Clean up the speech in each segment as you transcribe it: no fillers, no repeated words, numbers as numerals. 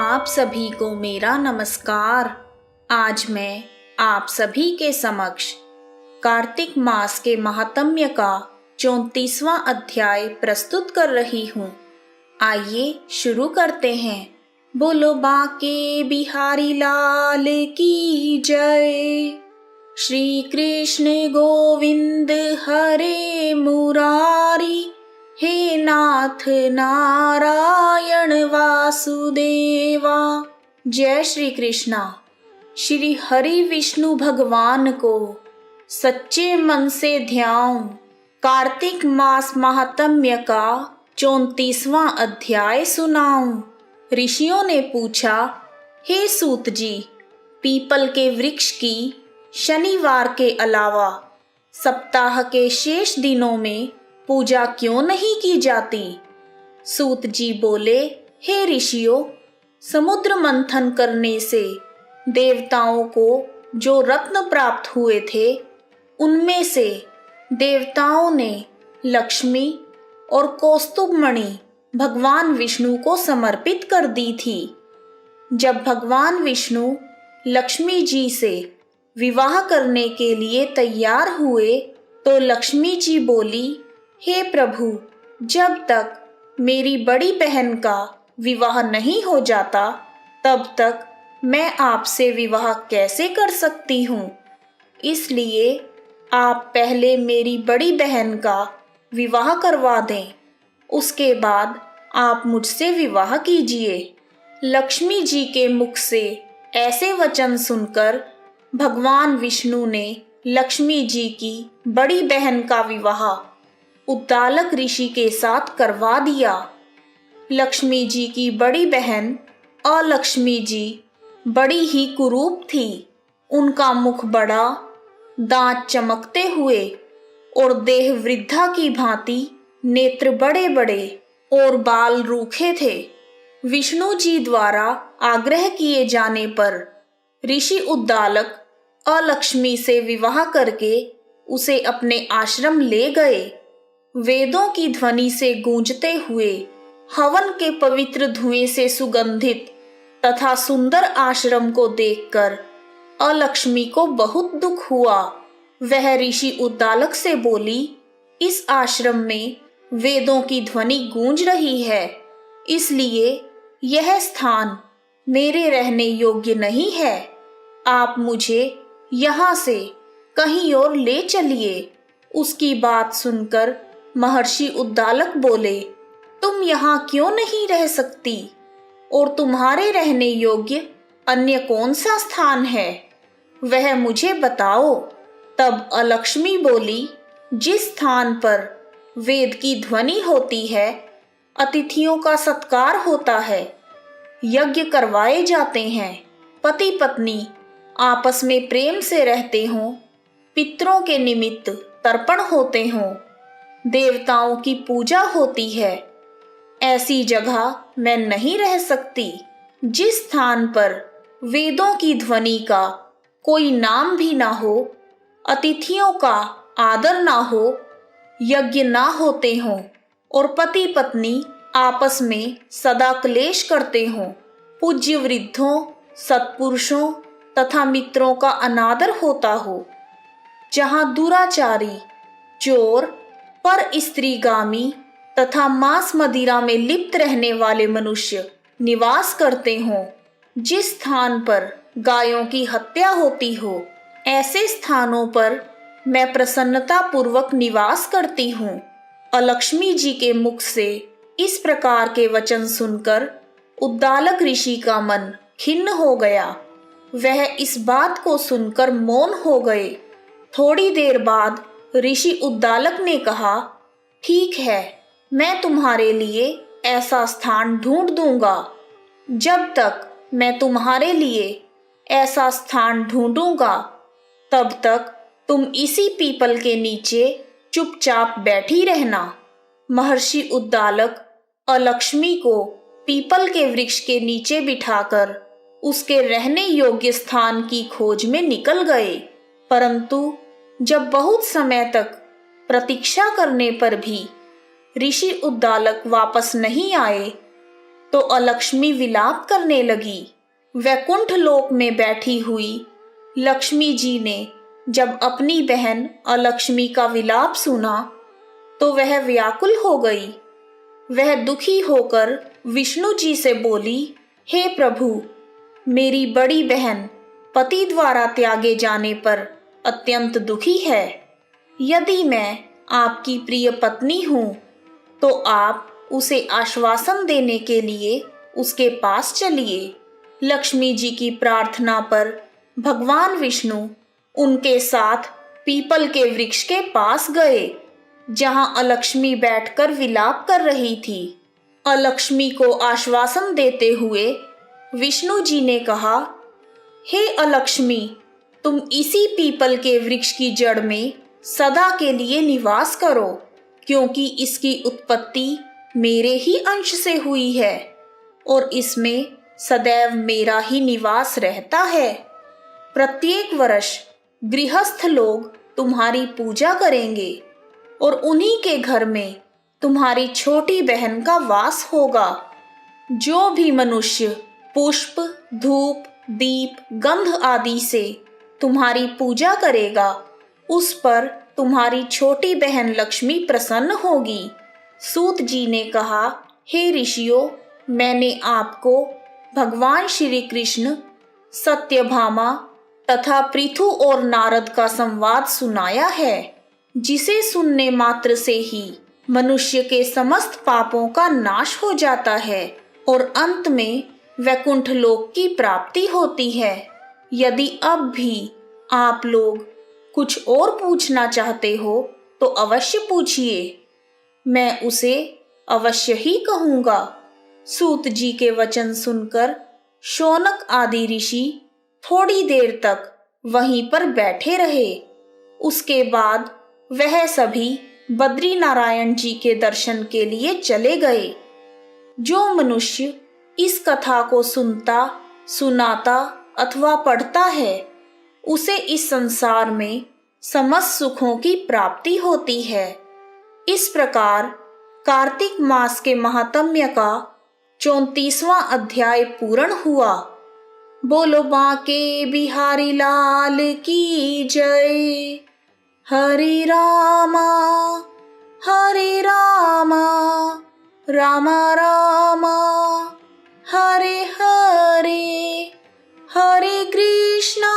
आप सभी को मेरा नमस्कार। आज मैं आप सभी के समक्ष कार्तिक मास के महात्म्य का 34वां अध्याय प्रस्तुत कर रही हूँ। आइए शुरू करते हैं। बोलो बांके बिहारी लाल की जय। श्री कृष्ण गोविंद हरे मुरारी, हे नाथ नारायण वासुदेवा। जय श्री कृष्णा। श्री हरि विष्णु भगवान को सच्चे मन से ध्याऊं। कार्तिक मास महात्म्य का 34वां अध्याय सुनाऊं। ऋषियों ने पूछा, हे सूत जी, पीपल के वृक्ष की शनिवार के अलावा सप्ताह के शेष दिनों में पूजा क्यों नहीं की जाती? सूत जी बोले, हे ऋषियों, समुद्र मंथन करने से देवताओं को जो रत्न प्राप्त हुए थे, उनमें से देवताओं ने लक्ष्मी और कौस्तुभ मणि भगवान विष्णु को समर्पित कर दी थी। जब भगवान विष्णु लक्ष्मी जी से विवाह करने के लिए तैयार हुए तो लक्ष्मी जी बोली, हे प्रभु, जब तक मेरी बड़ी बहन का विवाह नहीं हो जाता तब तक मैं आपसे विवाह कैसे कर सकती हूँ। इसलिए आप पहले मेरी बड़ी बहन का विवाह करवा दें, उसके बाद आप मुझसे विवाह कीजिए। लक्ष्मी जी के मुख से ऐसे वचन सुनकर भगवान विष्णु ने लक्ष्मी जी की बड़ी बहन का विवाह उद्दालक ऋषि के साथ करवा दिया। लक्ष्मी जी की बड़ी बहन अलक्ष्मी जी बड़ी ही कुरूप थी। उनका मुख बड़ा, दांत चमकते हुए और देह वृद्धा की भांति, नेत्र बड़े बड़े और बाल रूखे थे। विष्णु जी द्वारा आग्रह किए जाने पर ऋषि उद्दालक अलक्ष्मी से विवाह करके उसे अपने आश्रम ले गए। वेदों की ध्वनि से गूंजते हुए, हवन के पवित्र धुएं से सुगंधित तथा सुंदर आश्रम को देखकर अलक्ष्मी को बहुत दुख हुआ। वह ऋषि उद्दालक से बोली, इस आश्रम में वेदों की ध्वनि गूंज रही है, इसलिए यह स्थान मेरे रहने योग्य नहीं है। आप मुझे यहाँ से कहीं और ले चलिए। उसकी बात सुनकर महर्षि उद्दालक बोले, तुम यहाँ क्यों नहीं रह सकती और तुम्हारे रहने योग्य अन्य कौन सा स्थान है, वह मुझे बताओ। तब अलक्ष्मी बोली, जिस स्थान पर वेद की ध्वनि होती है, अतिथियों का सत्कार होता है, यज्ञ करवाए जाते हैं, पति पत्नी आपस में प्रेम से रहते हों, पितरों के निमित्त तर्पण होते हों, देवताओं की पूजा होती है, ऐसी जगह मैं नहीं रह सकती। जिस स्थान पर वेदों की ध्वनि का कोई नाम भी ना हो, अतिथियों का आदर ना हो, यज्ञ ना होते हों और पति पत्नी आपस में सदा क्लेश करते हों, पूज्य वृद्धों, सत्पुरुषों तथा मित्रों का अनादर होता हो, जहाँ दुराचारी, चोर, पर स्त्रीगामी तथा मांस मदिरा में लिप्त रहने वाले मनुष्य निवास करते हों, जिस स्थान पर गायों की हत्या होती हो, ऐसे स्थानों पर मैं प्रसन्नता पूर्वक निवास करती हूँ। अलक्ष्मी जी के मुख से इस प्रकार के वचन सुनकर उद्दालक ऋषि का मन खिन्न हो गया। वह इस बात को सुनकर मौन हो गए। थोड़ी देर बाद ऋषि उद्दालक ने कहा, ठीक है, मैं तुम्हारे लिए ऐसा स्थान ढूंढ दूंगा। जब तक मैं तुम्हारे लिए ऐसा स्थान ढूंढूंगा, तब तक तुम इसी पीपल के नीचे चुपचाप बैठी रहना। महर्षि उद्दालक अलक्ष्मी को पीपल के वृक्ष के नीचे बिठाकर उसके रहने योग्य स्थान की खोज में निकल गए। परंतु जब बहुत समय तक प्रतीक्षा करने पर भी ऋषि उद्दालक वापस नहीं आए, तो अलक्ष्मी विलाप करने लगी। वैकुंठ लोक में बैठी हुई लक्ष्मी जी ने जब अपनी बहन अलक्ष्मी का विलाप सुना तो वह व्याकुल हो गई। वह दुखी होकर विष्णु जी से बोली, हे प्रभु, मेरी बड़ी बहन पति द्वारा त्यागे जाने पर अत्यंत दुखी है। यदि मैं आपकी प्रिय पत्नी हूँ तो आप उसे आश्वासन देने के लिए उसके पास चलिए। लक्ष्मी जी की प्रार्थना पर भगवान विष्णु उनके साथ पीपल के वृक्ष के पास गए, जहां अलक्ष्मी बैठकर विलाप कर रही थी। अलक्ष्मी को आश्वासन देते हुए विष्णु जी ने कहा, हे अलक्ष्मी, तुम इसी पीपल के वृक्ष की जड़ में सदा के लिए निवास करो, क्योंकि इसकी उत्पत्ति मेरे ही अंश से हुई है और इसमें सदैव मेरा ही निवास रहता है। प्रत्येक वर्ष गृहस्थ लोग तुम्हारी पूजा करेंगे और उन्हीं के घर में तुम्हारी छोटी बहन का वास होगा। जो भी मनुष्य पुष्प, धूप, दीप, गंध आदि से तुम्हारी पूजा करेगा, उस पर तुम्हारी छोटी बहन लक्ष्मी प्रसन्न होगी। सूत जी ने कहा, हे ऋषियों, मैंने आपको भगवान श्री कृष्ण, सत्यभामा तथा पृथु और नारद का संवाद सुनाया है, जिसे सुनने मात्र से ही मनुष्य के समस्त पापों का नाश हो जाता है और अंत में वैकुंठ लोक की प्राप्ति होती है। यदि अब भी आप लोग कुछ और पूछना चाहते हो तो अवश्य पूछिए, मैं उसे अवश्य ही कहूँगा। सूत जी के वचन सुनकर शौनक आदि ऋषि थोड़ी देर तक वहीं पर बैठे रहे। उसके बाद वह सभी बद्री नारायण जी के दर्शन के लिए चले गए। जो मनुष्य इस कथा को सुनता, सुनाता अथवा पढ़ता है, उसे इस संसार में समस्त सुखों की प्राप्ति होती है। इस प्रकार कार्तिक मास के महात्म्य का 34वां अध्याय पूर्ण हुआ। बोलो बांके बिहारी लाल की जय। हरे रामा रामा रामा हरे हरे, हरे कृष्णा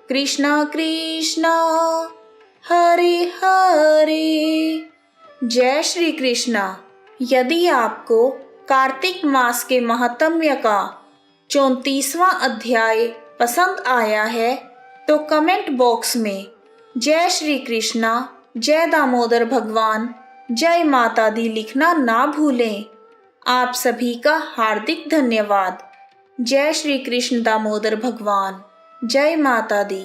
कृष्णा कृष्णा हरे हरे। जय श्री कृष्णा। यदि आपको कार्तिक मास के महात्म्य का 34वां अध्याय पसंद आया है तो कमेंट बॉक्स में जय श्री कृष्णा, जय दामोदर भगवान, जय माता दी लिखना ना भूलें। आप सभी का हार्दिक धन्यवाद। जय श्री कृष्ण दामोदर भगवान, जय माता दी।